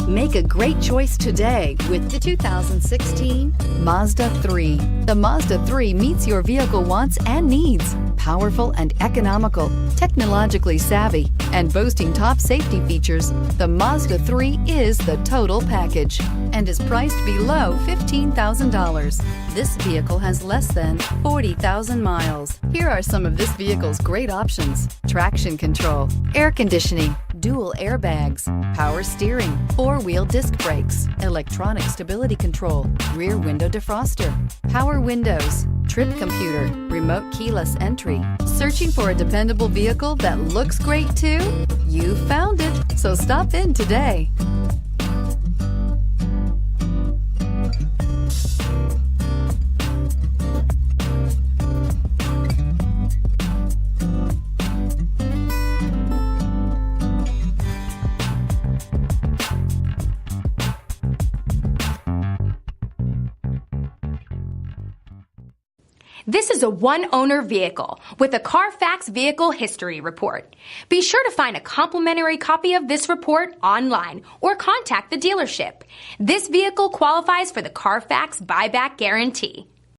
Make a great choice today with the 2016 Mazda 3. The Mazda 3 meets your vehicle wants and needs. Powerful and economical, technologically savvy, and boasting top safety features, the Mazda 3 is the total package and is priced below $15,000. This vehicle has less than 40,000 miles. Here are some of this vehicle's great options: traction control, air conditioning, dual airbags, power steering, four-wheel disc brakes, electronic stability control, rear window defroster, power windows, trip computer, remote keyless entry. Searching for a dependable vehicle that looks great too? You found it, so stop in today. This is a one-owner vehicle with a CARFAX Vehicle History Report. Be sure to find a complimentary copy of this report online or contact the dealership. This vehicle qualifies for the CARFAX Buyback Guarantee.